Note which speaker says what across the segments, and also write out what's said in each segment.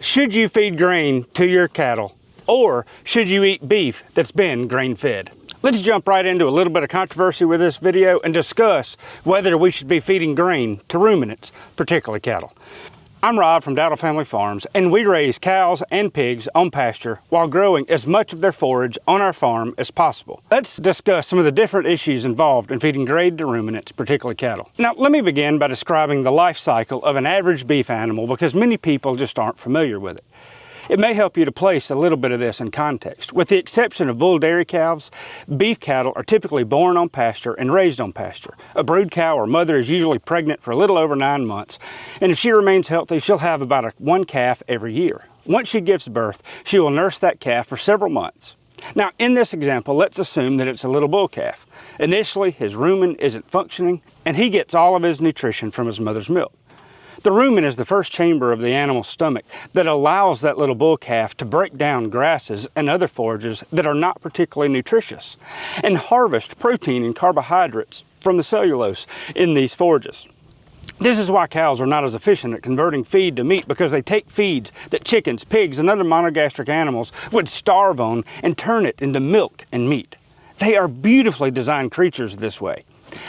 Speaker 1: Should you feed grain to your cattle, or should you eat beef that's been grain-fed? Let's jump right into a little bit of controversy with this video and discuss whether we should be feeding grain to ruminants, particularly cattle. I'm Rob from Dowdle Family Farms, and we raise cows and pigs on pasture while growing as much of their forage on our farm as possible. Let's discuss some of the different issues involved in feeding grain to ruminants, particularly cattle. Now, let me begin by describing the life cycle of an average beef animal because many people just aren't familiar with it. It may help you to place a little bit of this in context. With the exception of bull dairy calves, beef cattle are typically born on pasture and raised on pasture. A brood cow or mother is usually pregnant for a little over 9 months, and if she remains healthy, she'll have about one calf every year. Once she gives birth, she will nurse that calf for several months. Now, in this example, let's assume that it's a little bull calf. Initially, his rumen isn't functioning, and he gets all of his nutrition from his mother's milk. The rumen is the first chamber of the animal's stomach that allows that little bull calf to break down grasses and other forages that are not particularly nutritious and harvest protein and carbohydrates from the cellulose in these forages. This is why cows are not as efficient at converting feed to meat, because they take feeds that chickens, pigs, and other monogastric animals would starve on and turn it into milk and meat. They are beautifully designed creatures this way.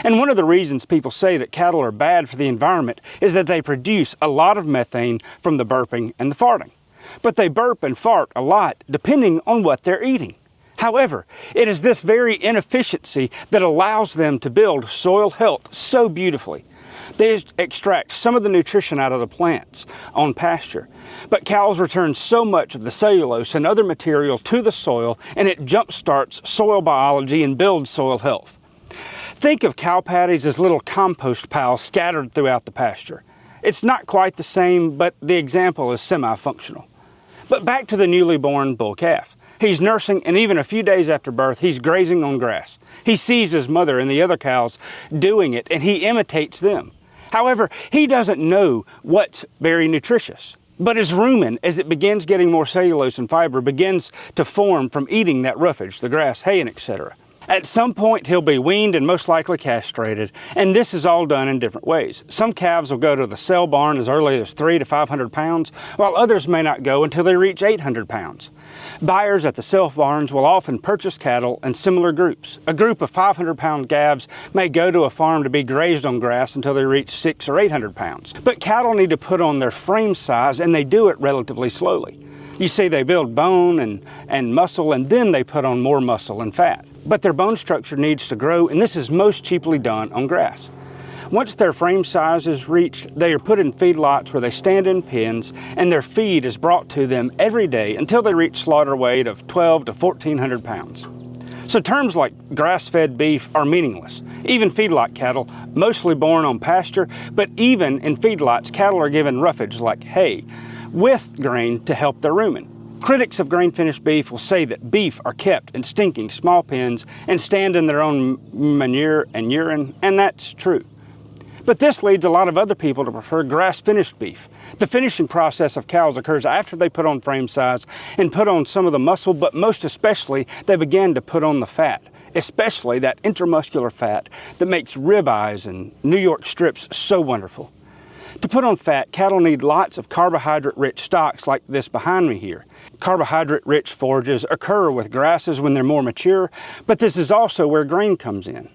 Speaker 1: And one of the reasons people say that cattle are bad for the environment is that they produce a lot of methane from the burping and the farting. But they burp and fart a lot depending on what they're eating. However, it is this very inefficiency that allows them to build soil health so beautifully. They extract some of the nutrition out of the plants on pasture, but cows return so much of the cellulose and other material to the soil, and it jumpstarts soil biology and builds soil health. Think of cow patties as little compost piles scattered throughout the pasture. It's not quite the same, but the example is semi-functional. But back to the newly born bull calf. He's nursing, and even a few days after birth, he's grazing on grass. He sees his mother and the other cows doing it, and he imitates them. However, he doesn't know what's very nutritious. But his rumen, as it begins getting more cellulose and fiber, begins to form from eating that roughage, the grass, hay, and etc. At some point, he'll be weaned and most likely castrated, and this is all done in different ways. Some calves will go to the sale barn as early as 300 to 500 pounds, while others may not go until they reach 800 pounds. Buyers at the sale barns will often purchase cattle in similar groups. A group of 500-pound calves may go to a farm to be grazed on grass until they reach 600 or 800 pounds. But cattle need to put on their frame size, and they do it relatively slowly. You see, they build bone and muscle, and then they put on more muscle and fat. But their bone structure needs to grow, and this is most cheaply done on grass. Once their frame size is reached, they are put in feedlots where they stand in pens, and their feed is brought to them every day until they reach slaughter weight of 12 to 1,400 pounds. So terms like grass-fed beef are meaningless. Even feedlot cattle, mostly born on pasture, but even in feedlots, cattle are given roughage like hay with grain to help their rumen. Critics of grain-finished beef will say that beef are kept in stinking small pens and stand in their own manure and urine, and that's true. But this leads a lot of other people to prefer grass-finished beef. The finishing process of cows occurs after they put on frame size and put on some of the muscle, but most especially, they begin to put on the fat, especially that intramuscular fat that makes ribeyes and New York strips so wonderful. To put on fat, cattle need lots of carbohydrate-rich stocks like this behind me here. Carbohydrate-rich forages occur with grasses when they're more mature, but this is also where grain comes in.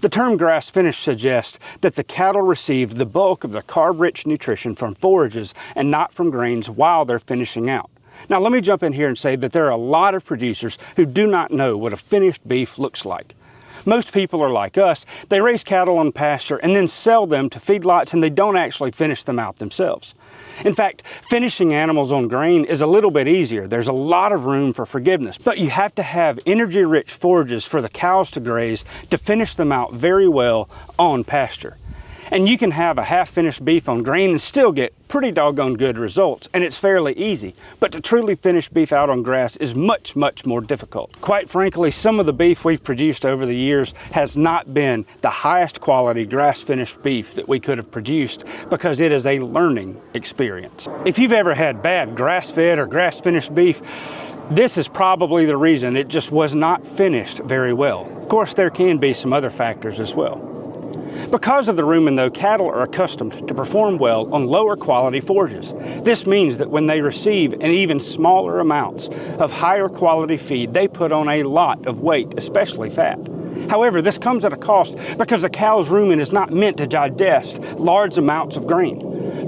Speaker 1: The term grass-finished suggests that the cattle receive the bulk of the carb-rich nutrition from forages and not from grains while they're finishing out. Now let me jump in here and say that there are a lot of producers who do not know what a finished beef looks like. Most people are like us. They raise cattle on pasture and then sell them to feedlots, and they don't actually finish them out themselves. In fact, finishing animals on grain is a little bit easier. There's a lot of room for forgiveness, but you have to have energy-rich forages for the cows to graze to finish them out very well on pasture. And you can have a half-finished beef on grain and still get pretty doggone good results, and it's fairly easy. But to truly finish beef out on grass is much, much more difficult. Quite frankly, some of the beef we've produced over the years has not been the highest quality grass-finished beef that we could have produced because it is a learning experience. If you've ever had bad grass-fed or grass-finished beef, this is probably the reason it just was not finished very well. Of course, there can be some other factors as well. Because of the rumen though, cattle are accustomed to perform well on lower quality forages. This means that when they receive an even smaller amounts of higher quality feed, they put on a lot of weight, especially fat. However, this comes at a cost because the cow's rumen is not meant to digest large amounts of grain.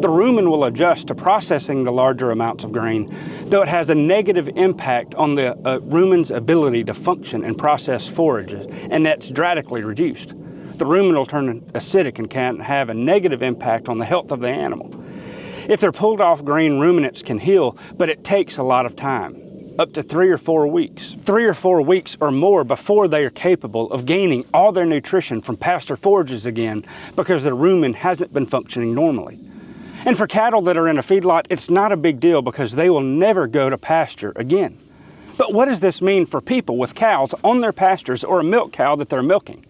Speaker 1: The rumen will adjust to processing the larger amounts of grain, though it has a negative impact on the rumen's ability to function and process forages, and that's drastically reduced. The rumen will turn acidic and can have a negative impact on the health of the animal. If they're pulled off grain, ruminants can heal, but it takes a lot of time, up to 3 or 4 weeks. 3 or 4 weeks or more before they are capable of gaining all their nutrition from pasture forages again because their rumen hasn't been functioning normally. And for cattle that are in a feedlot, it's not a big deal because they will never go to pasture again. But what does this mean for people with cows on their pastures or a milk cow that they're milking?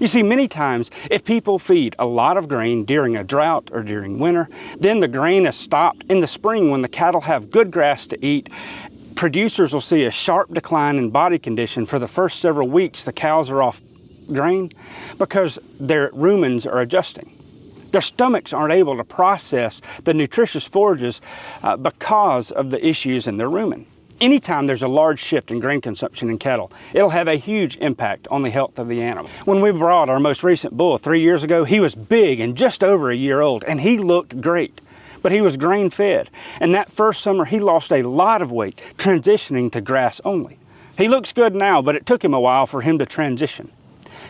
Speaker 1: You see, many times, if people feed a lot of grain during a drought or during winter, then the grain is stopped in the spring when the cattle have good grass to eat. Producers will see a sharp decline in body condition for the first several weeks the cows are off grain because their rumens are adjusting. Their stomachs aren't able to process the nutritious forages because of the issues in their rumen. Anytime there's a large shift in grain consumption in cattle, it'll have a huge impact on the health of the animal. When we brought our most recent bull 3 years ago, he was big and just over a year old, and he looked great. But he was grain fed, and that first summer he lost a lot of weight, transitioning to grass only. He looks good now, but it took him a while for him to transition.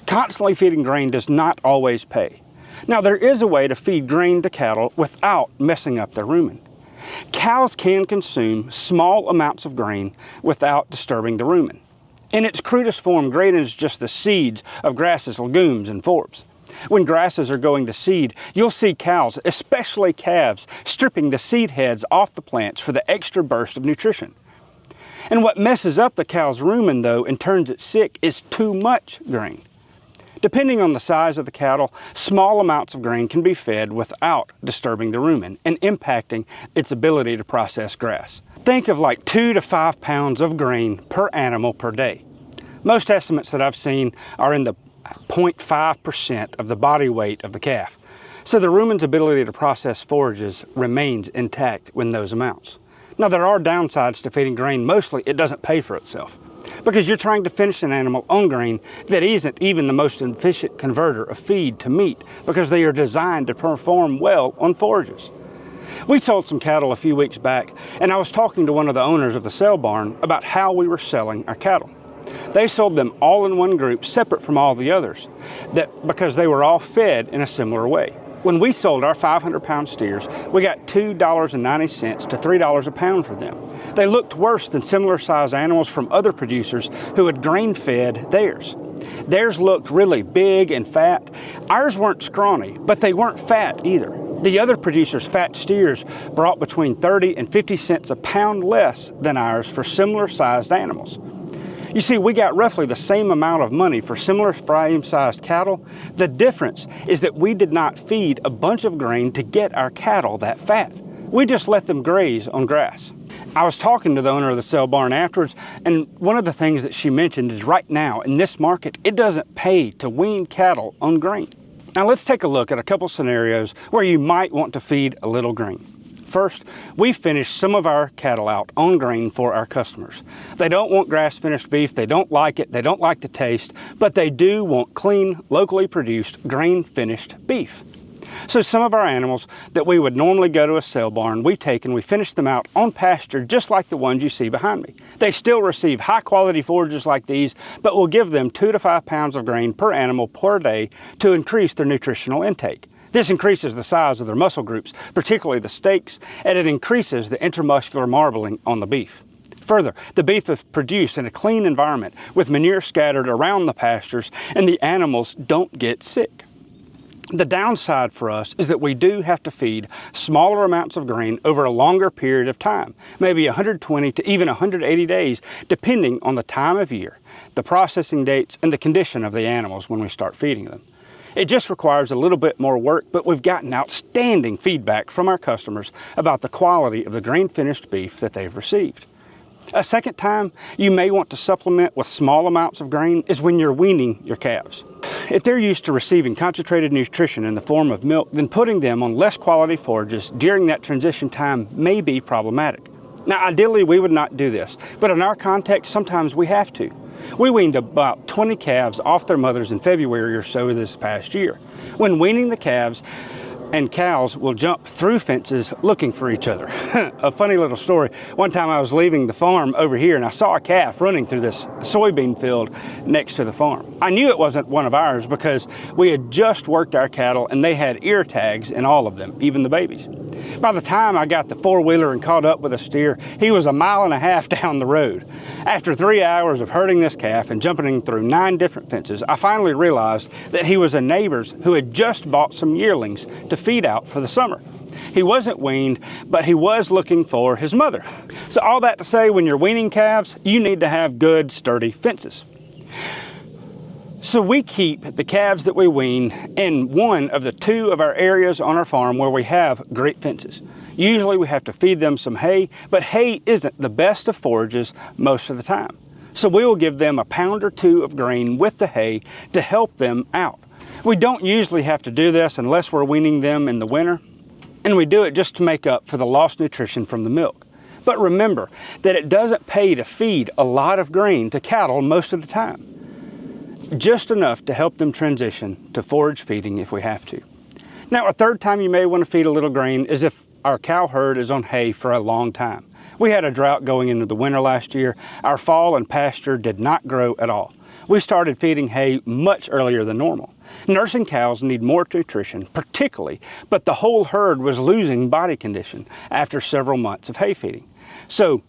Speaker 1: Constantly feeding grain does not always pay. Now, there is a way to feed grain to cattle without messing up their rumen. Cows can consume small amounts of grain without disturbing the rumen. In its crudest form, grain is just the seeds of grasses, legumes, and forbs. When grasses are going to seed, you'll see cows, especially calves, stripping the seed heads off the plants for the extra burst of nutrition. And what messes up the cow's rumen, though, and turns it sick is too much grain. Depending on the size of the cattle, small amounts of grain can be fed without disturbing the rumen and impacting its ability to process grass. Think of like 2 to 5 pounds of grain per animal per day. Most estimates that I've seen are in the 0.5% of the body weight of the calf. So the rumen's ability to process forages remains intact in those amounts. Now, there are downsides to feeding grain. Mostly it doesn't pay for itself, because you're trying to finish an animal on grain that isn't even the most efficient converter of feed to meat, because they are designed to perform well on forages. We sold some cattle a few weeks back, and I was talking to one of the owners of the sale barn about how we were selling our cattle. They sold them all in one group, separate from all the others, because they were all fed in a similar way. When we sold our 500-pound steers, we got $2.90 to $3 a pound for them. They looked worse than similar-sized animals from other producers who had grain-fed theirs. Theirs looked really big and fat. Ours weren't scrawny, but they weren't fat either. The other producers' fat steers brought between 30 and 50 cents a pound less than ours for similar-sized animals. You see, we got roughly the same amount of money for similar frame-sized cattle. The difference is that we did not feed a bunch of grain to get our cattle that fat. We just let them graze on grass. I was talking to the owner of the sale barn afterwards, and one of the things that she mentioned is right now in this market, it doesn't pay to wean cattle on grain. Now let's take a look at a couple scenarios where you might want to feed a little grain. First, we finished some of our cattle out on grain for our customers. They don't want grass-finished beef, they don't like it, they don't like the taste, but they do want clean, locally produced, grain-finished beef. So some of our animals that we would normally go to a sale barn, we take and we finish them out on pasture just like the ones you see behind me. They still receive high-quality forages like these, but we'll give them 2 to 5 pounds of grain per animal per day to increase their nutritional intake. This increases the size of their muscle groups, particularly the steaks, and it increases the intramuscular marbling on the beef. Further, the beef is produced in a clean environment with manure scattered around the pastures, and the animals don't get sick. The downside for us is that we do have to feed smaller amounts of grain over a longer period of time, maybe 120 to even 180 days, depending on the time of year, the processing dates, and the condition of the animals when we start feeding them. It just requires a little bit more work, but we've gotten outstanding feedback from our customers about the quality of the grain-finished beef that they've received. A second time you may want to supplement with small amounts of grain is when you're weaning your calves. if they're used to receiving concentrated nutrition in the form of milk, then putting them on less quality forages during that transition time may be problematic. Now, ideally, we would not do this, but in our context, sometimes we have to. We weaned about 20 calves off their mothers in February or so this past year. When weaning the calves, and cows will jump through fences looking for each other. A funny little story. One time I was leaving the farm over here and I saw a calf running through this soybean field next to the farm. I knew it wasn't one of ours because we had just worked our cattle and they had ear tags in all of them, even the babies. By the time I got the four-wheeler and caught up with a steer, he was 1.5 miles down the road. After 3 hours of herding this calf and jumping through 9 different fences, I finally realized that he was a neighbor's who had just bought some yearlings to feed out for the summer. He wasn't weaned, but he was looking for his mother. So all that to say, when you're weaning calves, you need to have good, sturdy fences. So we keep the calves that we wean in one of the 2 of our areas on our farm where we have great fences. Usually we have to feed them some hay, but hay isn't the best of forages most of the time. So we will give them 1 pound or 2 of grain with the hay to help them out. We don't usually have to do this unless we're weaning them in the winter, and we do it just to make up for the lost nutrition from the milk. But remember that it doesn't pay to feed a lot of grain to cattle most of the time. Just enough to help them transition to forage feeding if we have to. Now, a third time you may want to feed a little grain is if our cow herd is on hay for a long time. We had a drought going into the winter last year. Our fall and pasture did not grow at all. We started feeding hay much earlier than normal. Nursing cows need more nutrition, particularly, but the whole herd was losing body condition after several months of hay feeding. So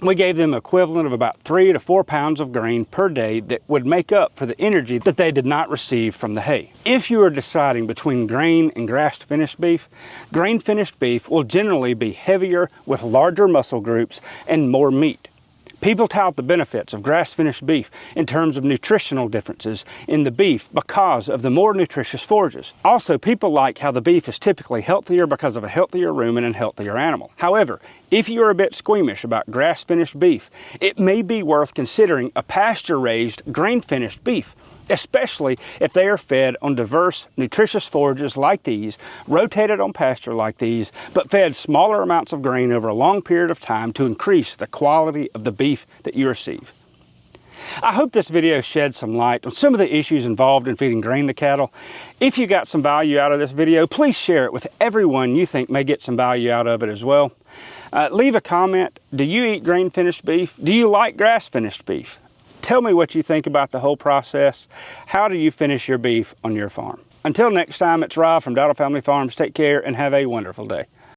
Speaker 1: we gave them equivalent of about 3 to 4 pounds of grain per day that would make up for the energy that they did not receive from the hay. If you are deciding between grain and grass-finished beef, grain-finished beef will generally be heavier with larger muscle groups and more meat. People tout the benefits of grass-finished beef in terms of nutritional differences in the beef because of the more nutritious forages. Also, people like how the beef is typically healthier because of a healthier rumen and healthier animal. However, if you are a bit squeamish about grass-finished beef, it may be worth considering a pasture-raised, grain-finished beef, especially if they are fed on diverse, nutritious forages like these, rotated on pasture like these, but fed smaller amounts of grain over a long period of time to increase the quality of the beef that you receive. I hope this video shed some light on some of the issues involved in feeding grain to cattle. If you got some value out of this video, please share it with everyone you think may get some value out of it as well. Leave a comment. Do you eat grain-finished beef? Do you like grass-finished beef? Tell me what you think about the whole process. How do you finish your beef on your farm? Until next time, it's Rob from Dowdle Family Farms. Take care and have a wonderful day.